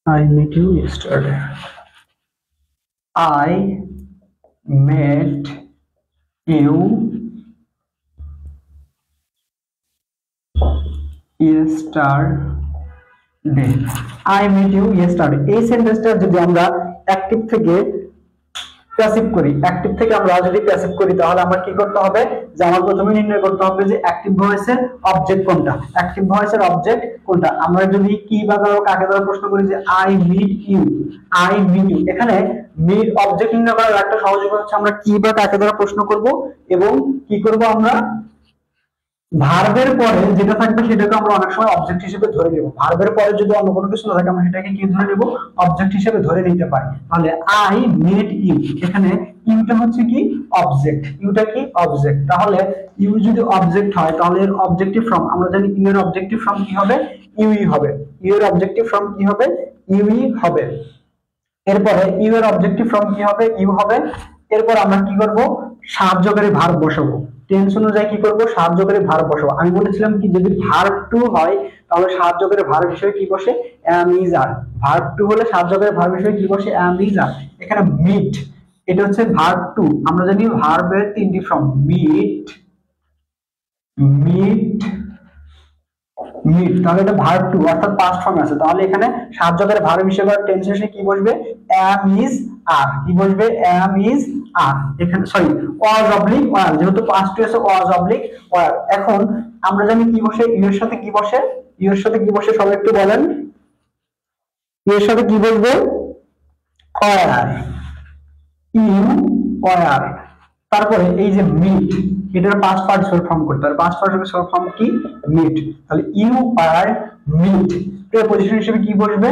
I met you yesterday. I met you yesterday. I met you yesterday। এই সেন্টেন্সটা যদি আমরা অ্যাক্টিভ থেকে প্যাসিভ করি, তাহলে আমরা কি করতে হবে? যে আমার প্রথমে নির্ণয় করতে হবে যে অ্যাক্টিভ ভয়েসের অবজেক্ট কোনটা। আমরা যদি কি বা কাকে দ্বারা প্রশ্ন করি যে আই মিট ইউ, এখানে মিট অবজেক্ট নির্ণয় করার একটা সহজ উপায় হচ্ছে আমরা কি বা কাকে দ্বারা প্রশ্ন করব এবং কি করব? আমরা ভার্বের পরে যেটা থাকবে সেটাকে আমরা অনেক সময় অবজেক্ট হিসেবে ধরে নেব। ভার্বের পরে যদি অন্য কোনো কিছু না থাকে আমরা সেটাকে কি ধরে নেব? অবজেক্ট হিসেবে ধরে নিতে পারি। তাহলে আই মিট ইউ, এখানে ইউটা হচ্ছে কি? অবজেক্ট। ইউটা কি? অবজেক্ট। তাহলে ইউ যদি অবজেক্ট হয় তাহলে এর অবজেক্টিভ ফর্ম, আমরা জানি ইউ এর অবজেক্টিভ ফর্ম কি হবে? ইউই হবে। ইউ এর অবজেক্টিভ ফর্ম কি হবে? ইউই হবে। এরপরে ইউ এর অবজেক্টিভ ফর্ম কি হবে? ইউ হবে। এরপর আমরা কি করব? সাহায্যকারী ভার্ব বসাবো। টেন্স অনুযায়ী কি করব? সাহায্যকারী ভার্ব বসাবো। আমি বলেছিলাম কি যদি ভার্ব টু হয় তাহলে সাহায্যকারী ভার্ব হিসেবে কি বসে? am is are। Verb two হলে সাহায্যকারী ভার্ব হিসেবে কি বসে? am is are। এখানে মিট, এটা হচ্ছে ভার্ব টু। আমরা জানি ভার্বের তিনটি ফর্ম, মিট, তাহলে এটা ভার্ব টু অর্থাৎ পাস্ট ফর্মে আছে। তাহলে এখানে সাহায্যকারী ভার্ব হিসেবে টেন্স শেষে কি বসবে? am is are। কি বসবে? am is are। এখানে সরি was oblique were, যেহেতু past tense was oblique were। এখন আমরা জানি কি বসে? ইউ এর সাথে কি বসে? সবাই একটু বলেন, ইউ এর সাথে কি বসবে? were, you were। তারপরে এই যে মিট, এটার পাস্ট পার্টিসিপল ফর্ম করতে হবে। পাস্ট পার্টিসিপল ফর্ম কি? মিট। তাহলে ইউ আর মিট। প্রিপজিশন হিসেবে কি বসবে?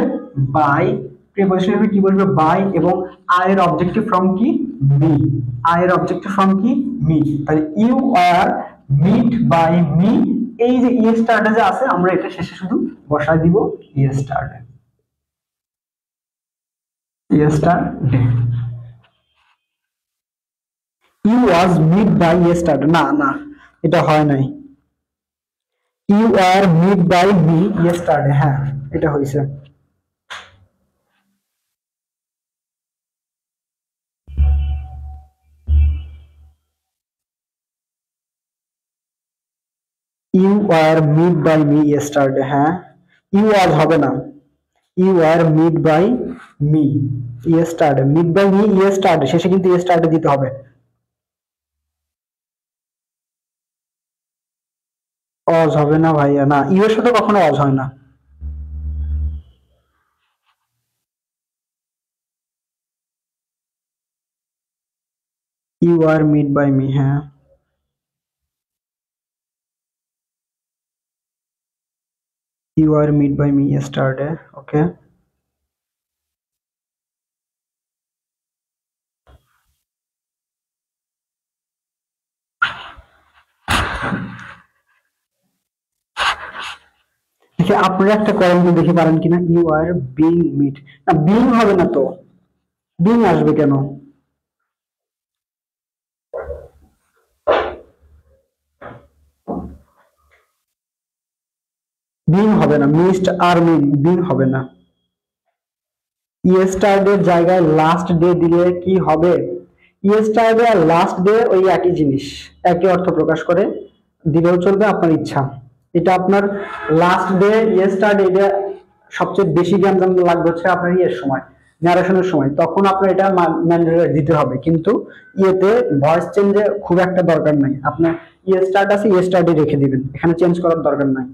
বাই। বাই এবং আই এর অবজেক্টিভ ফর্ম কি? মি। তাহলে you are meet by me এই যে ই স্টার্টে যে আছে আমরা এটা শেষে শুধু বসায় দিব ই স্টার্টে, yesterday. You was meet by yesterday, না না, এটা হয় নাই। You are meet by me yesterday, হ্যাঁ এটা হয়েছে। You are meet by me yesterday, হ্যাঁ। ইউ ওয়াজ হবে না, you are meet by me yesterday, meet by me yesterday, শেষে কিন্তু ইয়েস্টারডে দিতে হবে। অজ হবে না ভাইয়া, না ইউ এর সাথে কখনো অজ হয় না। You are meet by me, হ্যাঁ। You are meet by me yesterday. Okay. দেখি আপনারা একটা করেন তো, দেখি পারেন কিনা। ইউ আর বিং মিট, না বিং হবে না তো, বিং আসবে কেন? বিং হবে না, মিসড আর মিন, বিং হবে না। ইয়েস্টারডে জায়গায় লাস্ট ডে দিলে কি হবে? ইয়েস্টারডে আর লাস্ট ডে ওই একই জিনিস, একই অর্থ প্রকাশ করে, দিলেও চলবে, আপনার ইচ্ছা। এটা আপনার লাস্ট ডে ইয়েস্টারডে, এটা সবচেয়ে বেশি জ্ঞান লাগবে হচ্ছে আপনার ইয়ের সময়, ন্যারেশনের সময়, তখন আপনার এটা ম্যান্ডেটরি দিতে হবে। কিন্তু ইয়েতে ভয়েস চেঞ্জে খুব একটা দরকার নাই, আপনার ইয়েস্টার্ড আছে ইয়েস্টারডে রেখে দিবেন, এখানে চেঞ্জ করার দরকার নাই।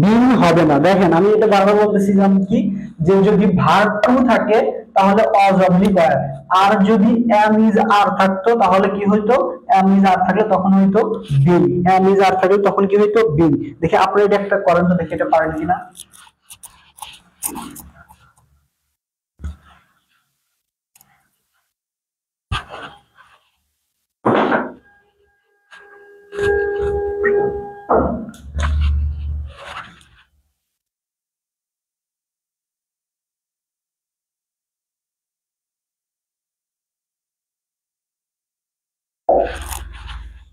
বিং হবে না, দেখেন আমি এটা বারবার বলতেছিলাম কি, যে যদি ভার্ব টু থাকে তাহলে অজ অবলিক ওয়্যার, আর যদি এম ইজ আর থাকতো তাহলে কি হইতো? এম ইজ আর থাকলে তখন হইতো বিং, এম ইজ আর থাকলে তখন কি হইতো? বিং। দেখে আপনি এটা একটা করেন তো, দেখি এটা পারেন কিনা।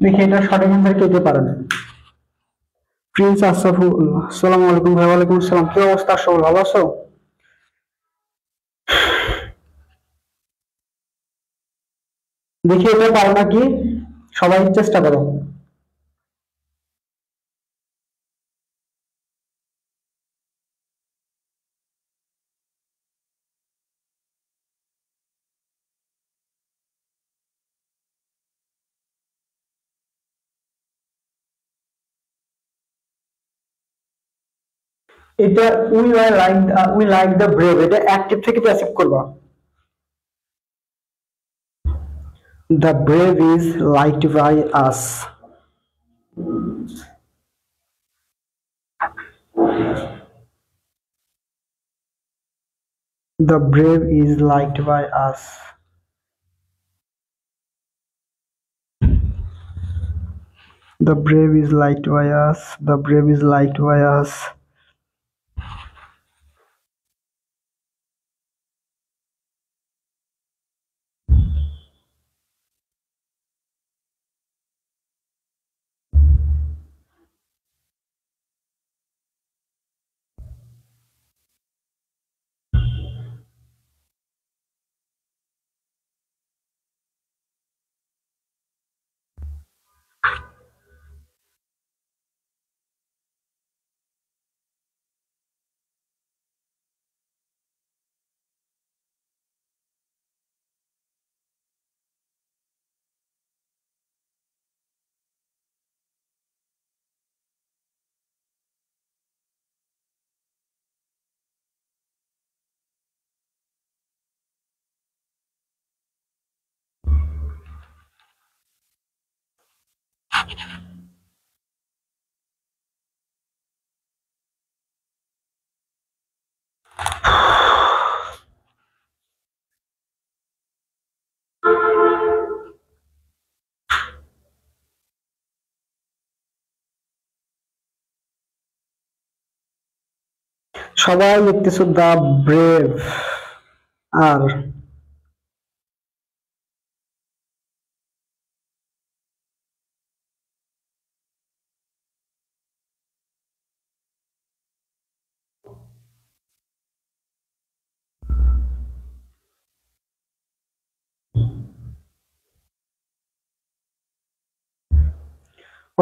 দেখি এটা সঠিক অ্যান্সার কে কে পারেন। প্রিন্স আশরাফুল, আসসালামু আলাইকুম ভাই। ওয়ালাইকুম আসসালাম, কি অবস্থা আশরাফুল, ভালো আছো? দেখি এটা পারো নাকি, সবাই চেষ্টা করো। এটা উই লাইক দ্য ব্রেভ, এটা অ্যাক্টিভ থেকে প্যাসিভ করবা। The brave is liked by us. The brave is liked by us. The brave is liked by us, the brave is liked by us. সবাই লিখতেছো দা ব্রেভ। আর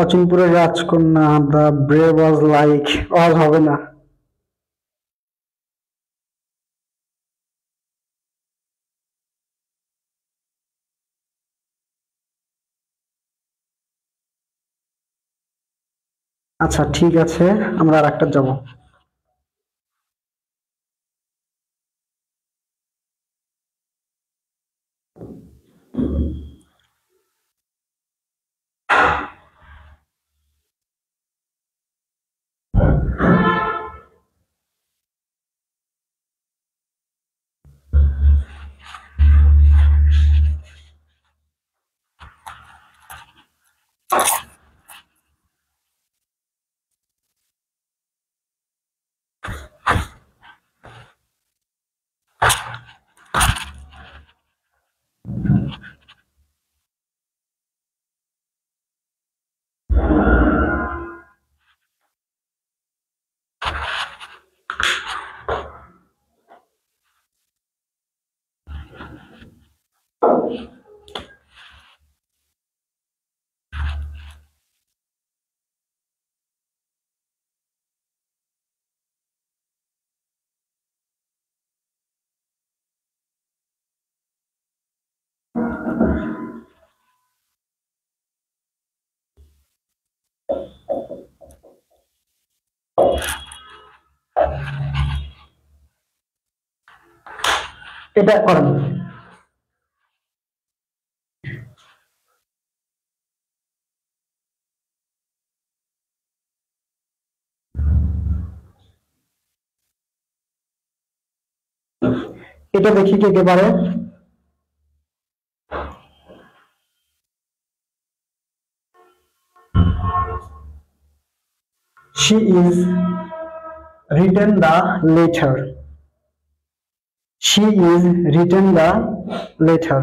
অচিনপুরের রাজকন্যা, দা ব্রেভ ওয়াজ লাইক, ওয়াজ হবে না। আচ্ছা ঠিক আছে, আমরা আর একটা যাবো। এটা করেন। এটা দেখি কে কে পারে। She is written the letter. She is written the letter.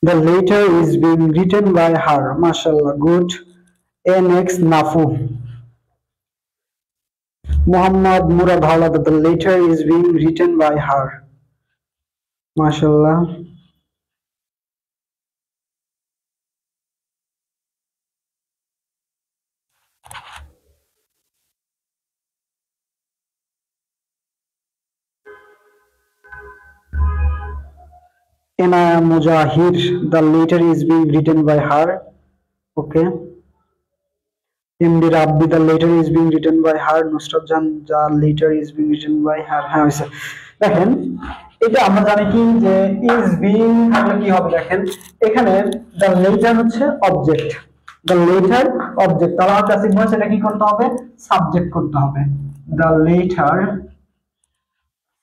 The letter is being written by her. MashaAllah, good. Next, Nafu. Muhammad Murad Halad. The letter is being written by her. MashaAllah. Ena Mujahir. The letter is being written by her. Okay. MD Rabbi, the letter is being written by her. Nusrat Jan, the letter is being written by her. হ্যাঁ হয়েছে। দেখেন এটা আমরা জানি কি যে is being থাকলে কি হবে, দেখেন এখানে the letter হচ্ছে অবজেক্ট, the letter অবজেক্ট, তাহলে আমার প্যাসিভ ভয়েস এটা কি করতে হবে, সাবজেক্ট করতে হবে, the letter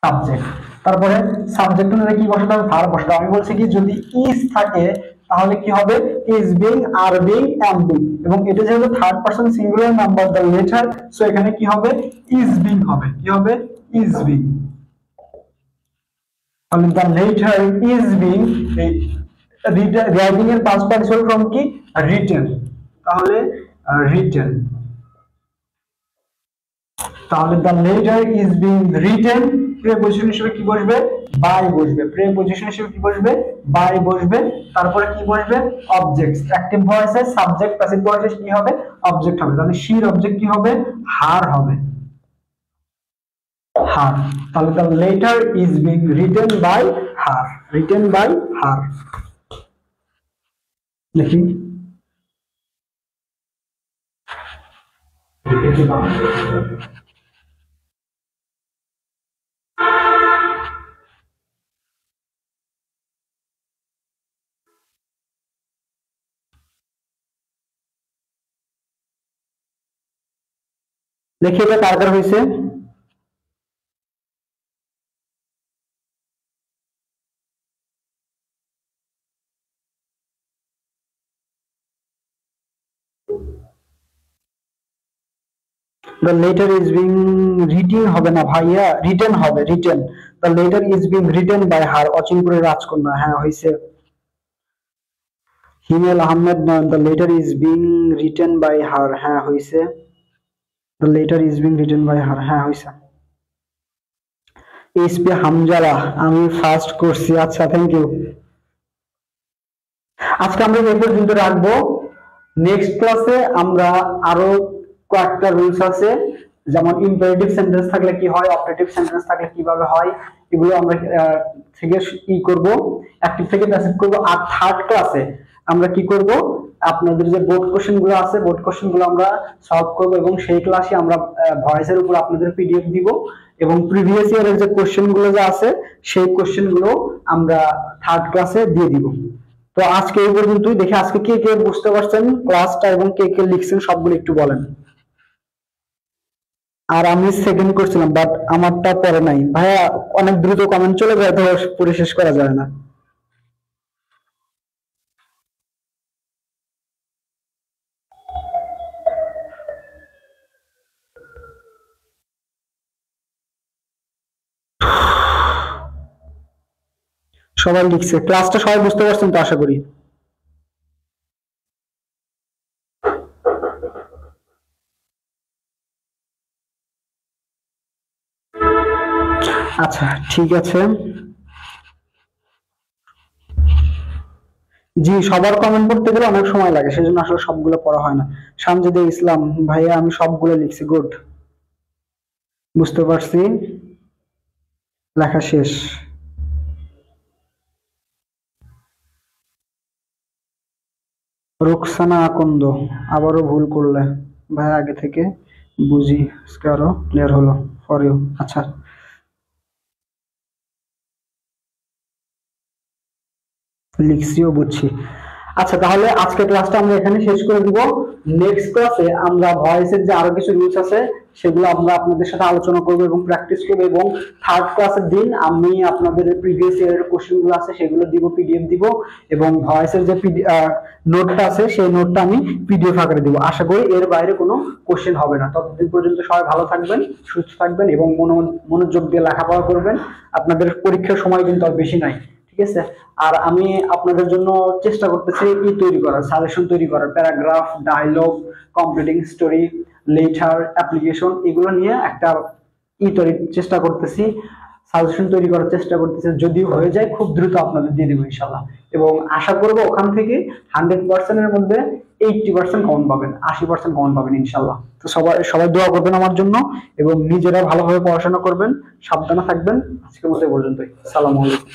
সাবজেক্ট। তারপরে সাবজেক্ট অনুযায়ী কি বসাতে হবে, ভার্ব বসাতে হবে। আমি বলছি কি যদি ইজ থাকে তাহলে কি হবে, is being, are being, am being, এবং এটা যেহেতু third person singular number the letter, so এখানে কি হবে, ইজ বিং হবে, কি হবে, ইজ বিং। তাহলে the letter is being, writing এর পাস্ট পার্টিসিপল ফর্ম কি, রিটেন, তাহলে রিটেন। তাহলে the letter is being written, preposition হিসেবে কি বসবে, বাই বসবে, প্রিপজিশন হিসেবে কি বসবে, বাই বসবে। তারপরে কি বসবে, অবজেক্টস, অ্যাক্টিভ ভয়েসে সাবজেক্ট, প্যাসিভ ভয়েসে কি হবে, অবজেক্ট হবে। তাহলে শির অবজেক্ট কি হবে, হার হবে, হার। তাহলে the letter is being written by her, written by her. দেখি দেখি এটা কার কার হয়েছে। The letter is being written হবে না ভাইয়া, written হবে, written. The letter is being written by her. অচিনপুরের রাজকন্যা, হ্যাঁ হয়েছে। হিমেল আহমেদ নয়ন, the letter is being written by her, হ্যাঁ হয়েছে। The letter is being written by her, হ্যাঁ হয়েছে। এসপি হামজালা, আমি ফার্স্ট করছি, আচ্ছা থ্যাংক ইউ। আজকে আমরা এই পর্যন্ত রাখবো। নেক্সট ক্লাসে আমরা আরো কয়েকটা রুলস আছে, যেমন ইম্পারেটিভ সেন্টেন্স থাকলে কি হয়, অপারেটিভ সেন্টেন্স থাকলে কিভাবে হয়, এগুলো আমরা থেকে করব, অ্যাক্টিভ থেকে প্যাসিভ করব। আর থার্ড ক্লাসে আমরা কি করব, আপনাদের যে বোর্ড কোশ্চেন গুলো আছে, বোর্ড কোশ্চেন গুলো আমরা সলভ করব, এবং সেই ক্লাসে আমরা ভয়েসের উপর আপনাদের পিডিএফ দিব, এবং প্রিভিয়াস ইয়ারের যে কোশ্চেন গুলো যে আছে সেই কোশ্চেন গুলো আমরা থার্ড ক্লাসে দিয়ে দিব। তো আজকে এই পর্যন্তই। দেখি আজকে কে কে বুঝতে পারছেন ক্লাসটা এবং কে কে লিখছেন সবগুলো একটু বলেন। আর আমি সেকেন্ড করছিলাম, বাট আমারটা পরে নাই ভাইয়া, অনেক দ্রুত কমেন্ট চলে যায় তো পুরো শেষ করা যায় না। সবাই লিখছে, ক্লাসটা সবাই বুঝতে পারছেন তো আশা করি। আচ্ছা ঠিক আছে, জি সবার কমেন্ট পড়তে গেলে অনেক সময় লাগে, সেজন্য আসলে সবগুলো পড়া হয় না। সামজিদে ইসলাম ভাইয়া, আমি সবগুলো লিখছি, গুড, বুঝতে পারছি, লেখা শেষ। রুকসানা আকন্দ, আবারও ভুল করলে ভাই, আগে থেকে বুঝি, আজকে আরো ক্লিয়ার হলো ফর ইউ। আচ্ছা লিখছিও, বুঝছি। আচ্ছা তাহলে আজকে ক্লাসটা আমরা এখানে শেষ করে দিব। নেক্সট ক্লাসে আমরা ভয়েসের যে আরো কিছু রুলস আছে সেগুলো আমরা আপনাদের সাথে আলোচনা করব এবং প্র্যাকটিস করব, এবং থার্ড ক্লাসের দিন আমি আপনাদের প্রিভিয়াস ইয়ারের কোশ্চেন গুলো আছে সেগুলো দিব, পিডিএফ দিব, এবং ভয়েসের যে নোটটা আছে সেই নোটটা আমি পিডিএফ আকারে দিব। আশা করি এর বাইরে কোনো কোশ্চেন হবে না। ততদিন পর্যন্ত সবাই ভালো থাকবেন, সুস্থ থাকবেন, এবং মনোযোগ দিয়ে লেখাপড়া করবেন। আপনাদের পরীক্ষার সময় কিন্তু আর বেশি নাই, ঠিক আছে? আর আমি আপনাদের জন্য চেষ্টা করতেছি তৈরি করার, সাজেশন তৈরি করার, paragraph, dialogue, completing story, letter, application, এগুলো নিয়ে একটা তৈরি চেষ্টা করতেছি, সাজেশন তৈরি করার চেষ্টা করতেছি। যদি হয়ে যায় খুব দ্রুত আপনাদের দিয়ে দেবো ইনশাল্লাহ, এবং আশা করবো ওখান থেকে 100% এর মধ্যে 80% কমন পাবেন, 80% কমন পাবেন ইনশাল্লাহ। তো সবাই সবাই দোয়া করবেন আমার জন্য, এবং নিজেরা ভালোভাবে পড়াশোনা করবেন, সাবধানে থাকবেন। আজকের মতো এই পর্যন্তই, আসসালামু আলাইকুম।